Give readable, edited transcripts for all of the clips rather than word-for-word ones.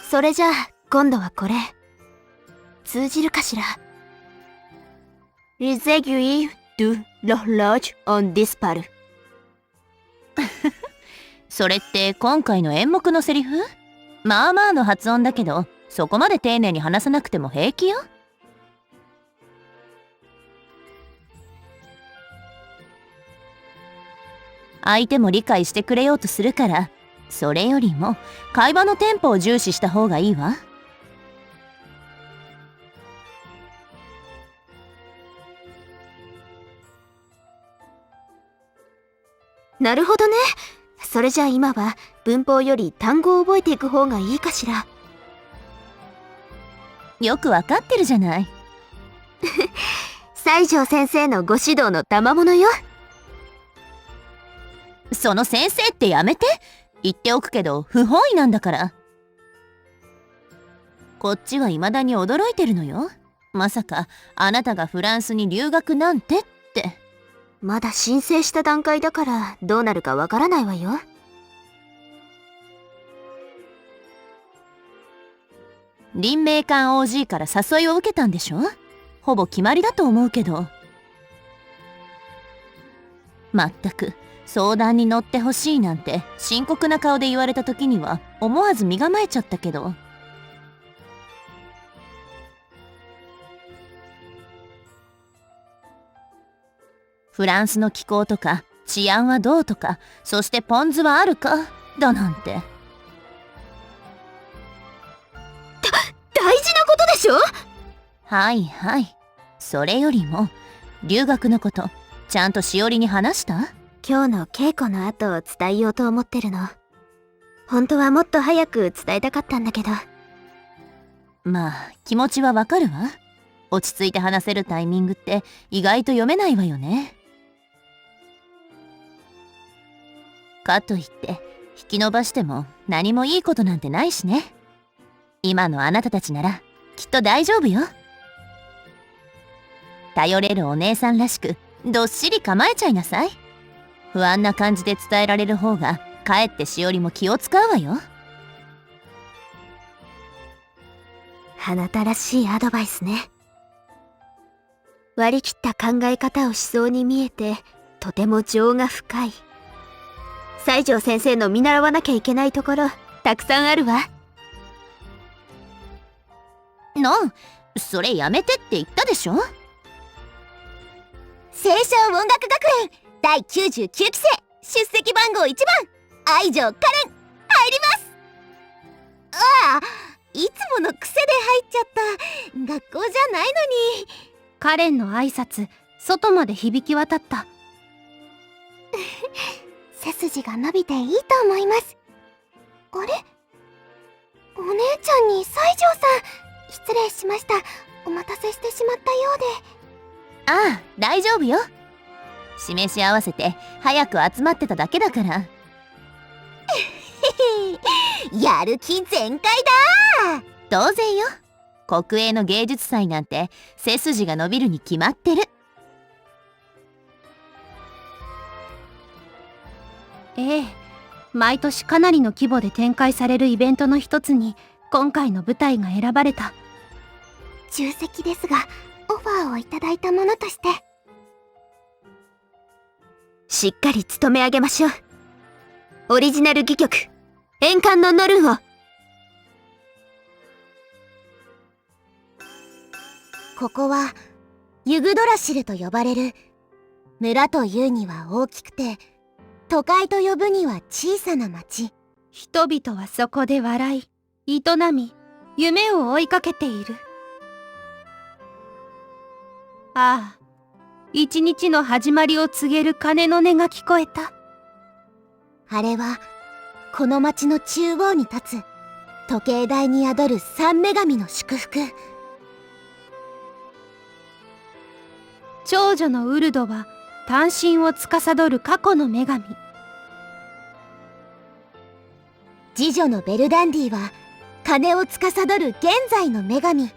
それじゃあ今度はこれ通じるかしら。 Les aiguilles de l'horloge ont disparu。 それって今回の演目のセリフ？まあまあの発音だけど、そこまで丁寧に話さなくても平気よ。相手も理解してくれようとするから、それよりも会話のテンポを重視した方がいいわ。なるほどね。それじゃあ今は文法より単語を覚えていく方がいいかしら。よくわかってるじゃない。西条先生のご指導の賜物よ。その先生ってやめて。言っておくけど不本意なんだから。こっちは未だに驚いてるのよ。まさかあなたがフランスに留学なんてって。まだ申請した段階だからどうなるかわからないわよ。林明館 OG から誘いを受けたんでしょ。ほぼ決まりだと思うけど。まったく相談に乗ってほしいなんて深刻な顔で言われた時には思わず身構えちゃったけど。フランスの気候とか治安はどうとか、そしてポン酢はあるかだなんて。大事なことでしょ。はいはい。それよりも留学のことちゃんとしおりに話した？今日の稽古の後伝えようと思ってるの。本当はもっと早く伝えたかったんだけど。まあ気持ちはわかるわ。落ち着いて話せるタイミングって意外と読めないわよね。かといって引き延ばしても何もいいことなんてないしね。今のあなたたちならきっと大丈夫よ。頼れるお姉さんらしくどっしり構えちゃいなさい。不安な感じで伝えられる方がかえってしおりも気を使うわよ。あなたらしいアドバイスね。割り切った考え方をしそうに見えてとても情が深い。西条先生の見習わなきゃいけないところたくさんあるわ。それやめてって言ったでしょ。清少音楽学園第99期生出席番号1番愛情カレン入ります。ああ、いつもの癖で入っちゃった。学校じゃないのに。カレンの挨拶外まで響き渡った。背筋が伸びていいと思います。あれ、お姉ちゃんに西条さん、失礼しました。お待たせしてしまったようで。ああ、大丈夫よ。示し合わせて早く集まってただけだから。やる気全開だ。当然よ。国営の芸術祭なんて背筋が伸びるに決まってる。ええ、毎年かなりの規模で展開されるイベントの一つに今回の舞台が選ばれた。重責ですがオファーをいただいたものとしてしっかり務め上げましょう。オリジナル戯曲円環のノルンを。ここはユグドラシルと呼ばれる、村というには大きくて都会と呼ぶには小さな町。人々はそこで笑い、営み、夢を追いかけている。ああ、一日の始まりを告げる鐘の音が聞こえた。あれはこの町の中央に立つ時計台に宿る三女神の祝福。長女のウルドは単身を司る過去の女神。次女のベルダンディは鐘を司る現在の女神。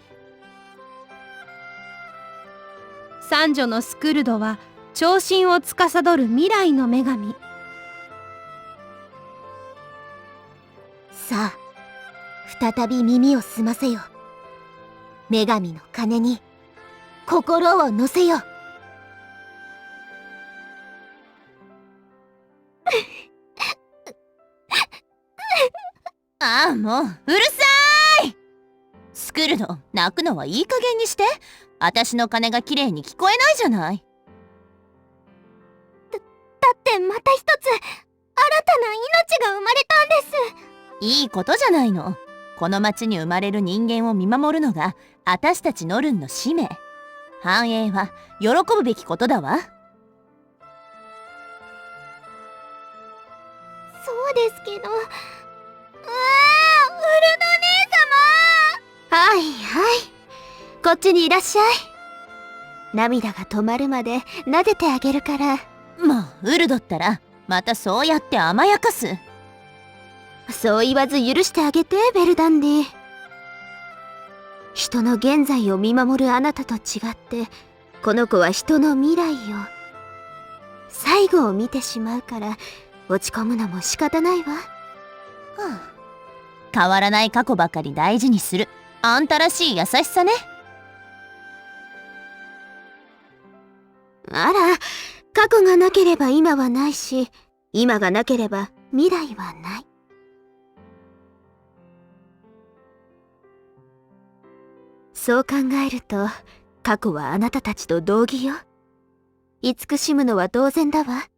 三女のスクルドは長身を司る未来の女神。さあ、再び耳を澄ませよ。女神の鐘に心を乗せよ。ああ、もううるさい。スクルド、泣くのはいい加減にして。私の鐘が綺麗に聞こえないじゃない。だってまた一つ新たな命が生まれたんです。いいことじゃないの。この町に生まれる人間を見守るのが私たちノルンの使命。繁栄は喜ぶべきことだわ。そうですけど、ウルドはいはい。こっちにいらっしゃい。涙が止まるまで撫でてあげるから。もうウルドったらまたそうやって甘やかす。そう言わず許してあげて、ベルダンディ。人の現在を見守るあなたと違って、この子は人の未来を、最後を見てしまうから落ち込むのも仕方ないわ。変わらない過去ばかり大事にするあんたらしい優しさね。あら、過去がなければ今はないし、今がなければ未来はない。そう考えると、過去はあなたたちと同義よ。慈しむのは当然だわ。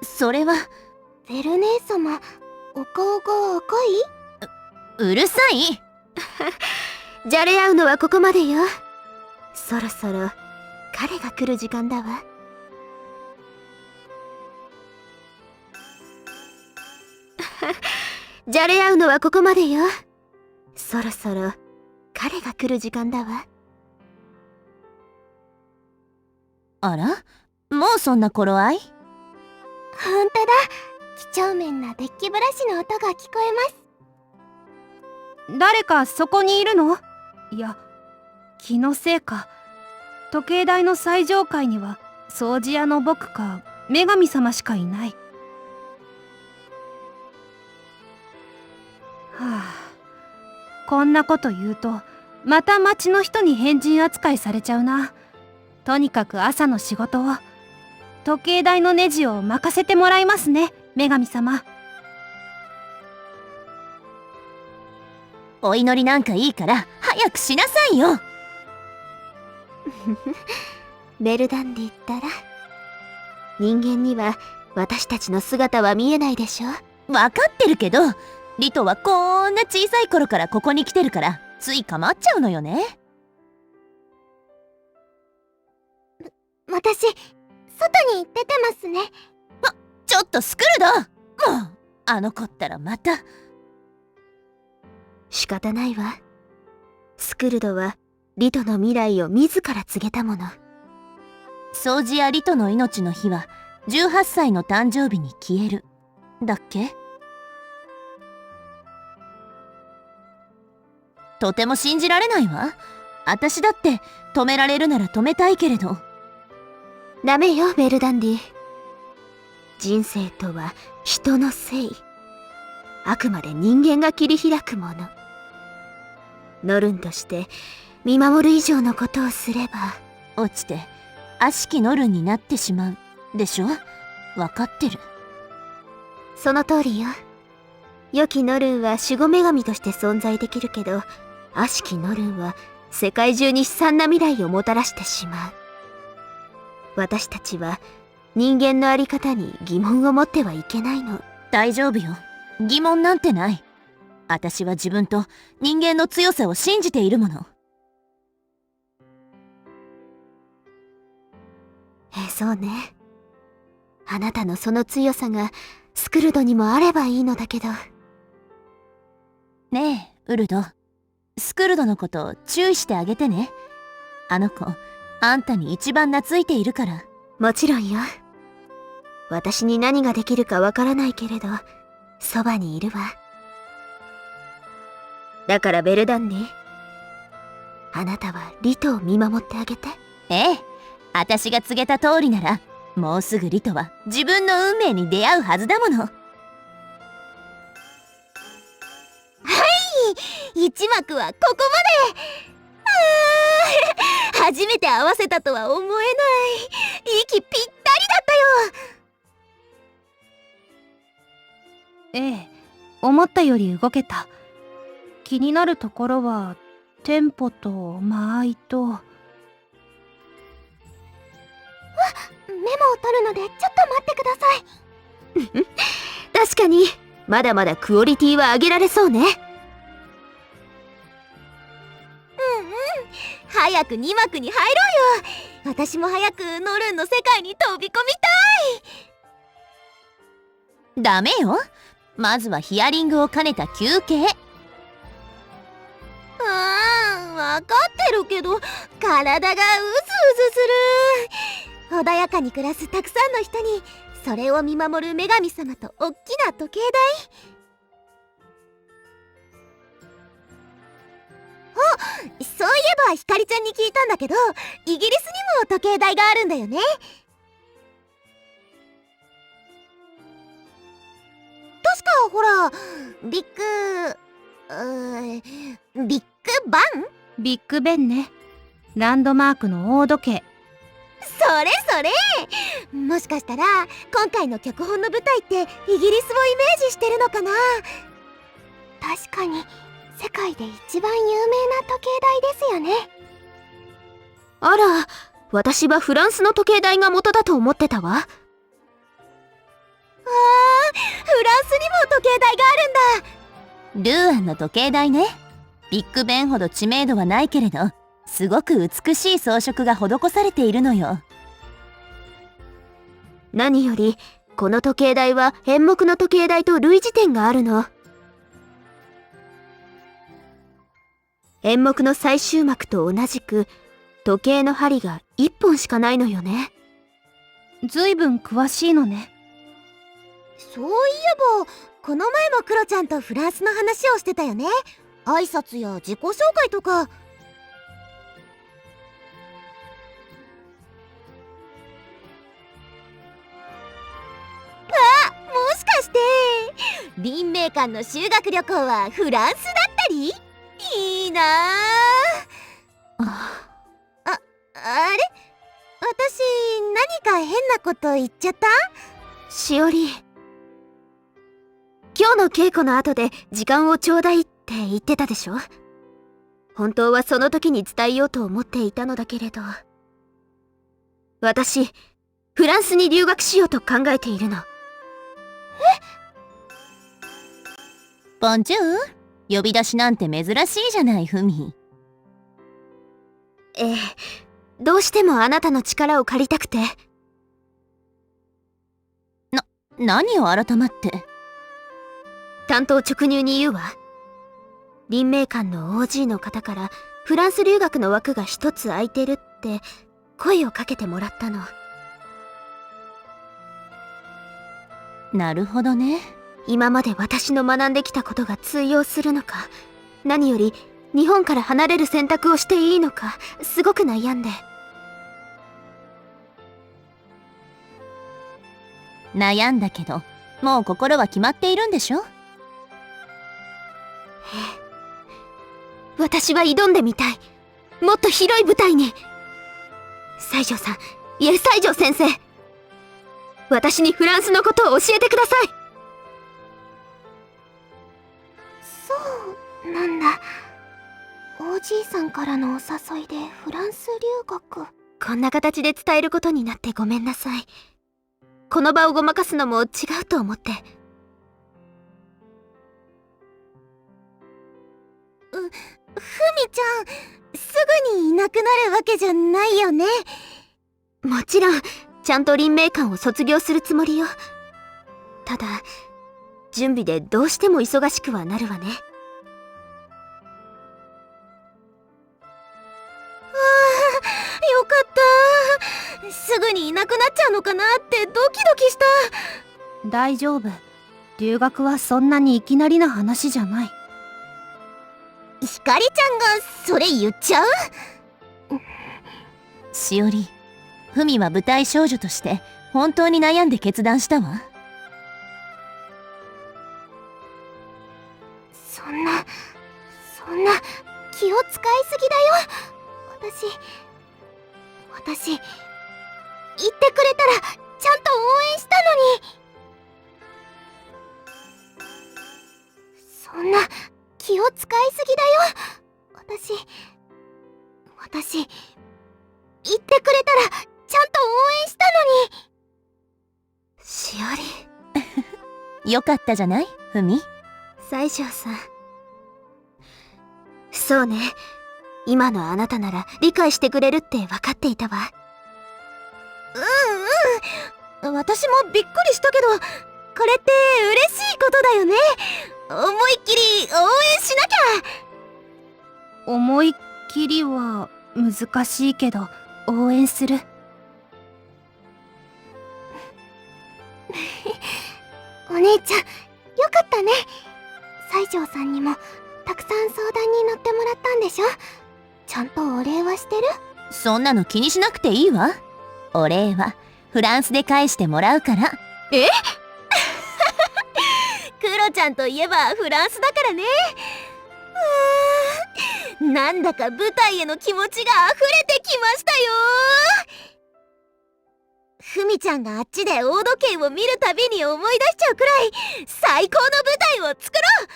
それは。ベル姉様、お顔が赤い？うるさい。じゃれ合うのはここまでよ。そろそろ彼が来る時間だわ。じゃれ合うのはここまでよ。そろそろ彼が来る時間だわ。あら、もうそんな頃合い？ほんとだ。几帳面なデッキブラシの音が聞こえます。誰かそこにいるの？いや、気のせいか。時計台の最上階には掃除屋の僕か女神様しかいない。はあ、こんなこと言うとまた町の人に変人扱いされちゃうな。とにかく朝の仕事を、時計台のネジを任せてもらいますね、女神様。お祈りなんかいいから早くしなさいよ。ベルダンディったら、人間には私たちの姿は見えないでしょ。わかってるけど、リトはこんな小さい頃からここに来てるからつい構っちゃうのよね。私、外に出てますね。ちょっとスクルド、もうあの子ったらまた。仕方ないわ。スクルドはリトの未来を自ら告げたもの。掃除やリトの命の日は18歳の誕生日に消えるだっけ？とても信じられないわ。私だって止められるなら止めたいけれど。ダメよ、ベルダンディ。人生とは人の生。あくまで人間が切り開くもの。ノルンとして見守る以上のことをすれば、落ちて悪しきノルンになってしまうでしょ。わかってる。その通りよ。良きノルンは守護女神として存在できるけど、悪しきノルンは世界中に悲惨な未来をもたらしてしまう。私たちは人間のあり方に疑問を持ってはいけないの。大丈夫よ。疑問なんてない。私は自分と人間の強さを信じているもの。そうね。あなたのその強さがスクルドにもあればいいのだけど。ねえ、ウルド。スクルドのことを注意してあげてね。あの子、あんたに一番懐いているから。もちろんよ。私に何ができるかわからないけれど、そばにいるわ。だからベルダンディ、あなたはリトを見守ってあげて。ええ、私が告げた通りなら、もうすぐリトは自分の運命に出会うはずだもの。1幕はここまで。初めて合わせたとは思えない。息ぴったりだったよ。ええ、思ったより動けた。気になるところはテンポと間合いと。メモを取るのでちょっと待ってください。確かにまだまだクオリティは上げられそうね。早く2幕に入ろうよ。私も早くノルンの世界に飛び込みたい。ダメよ。まずはヒアリングを兼ねた休憩。わかってるけど体がうずうずする。穏やかに暮らすたくさんの人にそれを見守る女神様とおっきな時計台。そういえばひかりちゃんに聞いたんだけど、イギリスにも時計台があるんだよね。確かほらビッグバン。ビッグベンね。ランドマークの大時計。それもしかしたら今回の脚本の舞台ってイギリスをイメージしてるのかな。確かに世界で一番有名な時計台ですよね。あら、私はフランスの時計台が元だと思ってたわ。フランスにも時計台があるんだ。ルーアンの時計台ね。ビッグベンほど知名度はないけれど、すごく美しい装飾が施されているのよ。何よりこの時計台は演目の時計台と類似点があるの。演目の最終幕と同じく時計の針が1本しかないのよね。ずいぶん詳しいのね。そういえばこの前もクロちゃんとフランスの話をしてたよね。挨拶や自己紹介とか。もしかして林明館の修学旅行はフランスだったり。いいなあ。あれ、私何か変なこと言っちゃった？しおり、今日の稽古の後で時間をちょうだいって言ってたでしょ。本当はその時に伝えようと思っていたのだけれど、私フランスに留学しようと考えているの。ボンジュール。呼び出しなんて珍しいじゃないフミ。ええ、どうしてもあなたの力を借りたくて。何を改まって。単刀直入に言うわ。林明館の OG の方からフランス留学の枠が一つ空いてるって声をかけてもらったの。なるほどね。今まで私の学んできたことが通用するのか、何より日本から離れる選択をしていいのか、すごく悩んで。悩んだけど、もう心は決まっているんでしょ？私は挑んでみたい。もっと広い舞台に。西条さん、いえ西条先生、私にフランスのことを教えてください。そうなんだ。おじいさんからのお誘いでフランス留学。こんな形で伝えることになってごめんなさい。この場をごまかすのも違うと思って。ふみちゃん、すぐにいなくなるわけじゃないよね。もちろんちゃんと林明館を卒業するつもりよ。ただ準備でどうしても忙しくはなるわね。よかった。すぐにいなくなっちゃうのかなってドキドキした。大丈夫。留学はそんなにいきなりな話じゃない。ひかりちゃんがそれ言っちゃう？しおり、ふみは舞台少女として本当に悩んで決断したわ。そんなそんな気を使いすぎだよ。私言ってくれたらちゃんと応援したのに。そんな気を使いすぎだよ。私言ってくれたらちゃんと応援したのに。しおり。よかったじゃないふみ。西条さん。そうね。今のあなたなら理解してくれるって分かっていたわ。私もびっくりしたけど、これって嬉しいことだよね。思いっきり応援しなきゃ。思いっきりは難しいけど応援する。お姉ちゃん、よかったね。西条さんにもたくさん相談に乗ってもらったんでしょ。ちゃんとお礼はしてる？そんなの気にしなくていいわ。お礼はフランスで返してもらうから。クロちゃんといえばフランスだからね。なんだか舞台への気持ちが溢れてきましたよ。ふみちゃんがあっちで大時計を見るたびに思い出しちゃうくらい最高の舞台を作ろう。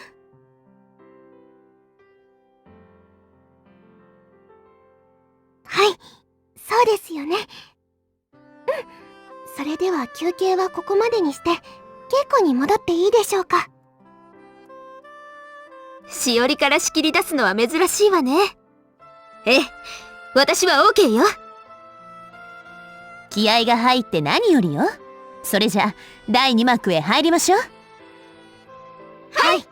はい、そうですよね。それでは休憩はここまでにして稽古に戻っていいでしょうか。しおりから仕切り出すのは珍しいわね。ええ、私は OK よ。気合が入って何よりよ。それじゃ第2幕へ入りましょう。はい。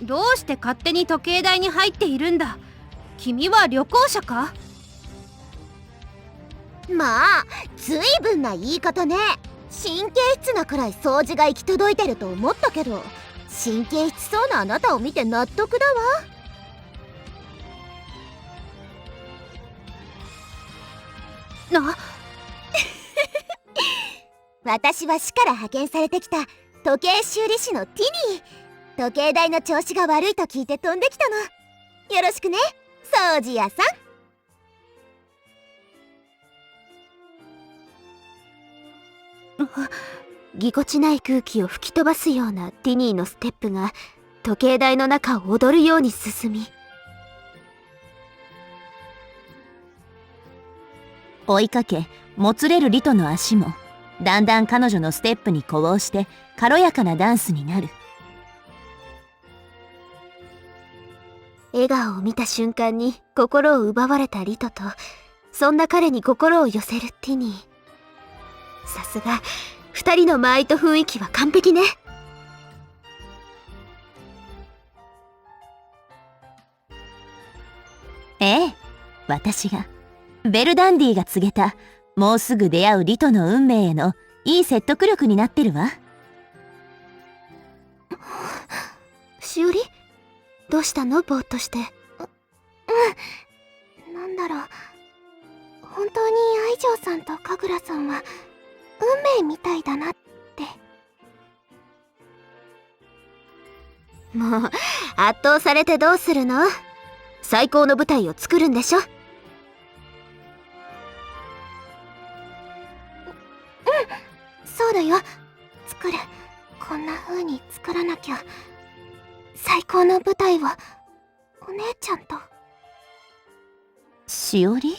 どうして勝手に時計台に入っているんだ。君は旅行者か？まあ、ずいぶんな言い方ね。神経質なくらい掃除が行き届いてると思ったけど、神経質そうなあなたを見て納得だわ。私は市から派遣されてきた時計修理師のティニー。時計台の調子が悪いと聞いて飛んできたの。よろしくね、掃除屋さん。ぎこちない空気を吹き飛ばすようなティニーのステップが時計台の中を踊るように進み、追いかけもつれるリトの足もだんだん彼女のステップに呼応して軽やかなダンスになる。笑顔を見た瞬間に心を奪われたリトと、そんな彼に心を寄せるティニー。さすが二人の間合いと雰囲気は完璧ね。ええ、私がベルダンディが告げたもうすぐ出会うリトの運命へのいい説得力になってるわ。しおり、どうしたの？ぼーっとして。なんだろう、本当に愛情さんと神楽さんは運命みたいだなって。もう圧倒されてどうするの？最高の舞台を作るんでしょ？そうだよ、作る。こんな風に作らなきゃ。最高の舞台をお姉ちゃんと。しおり？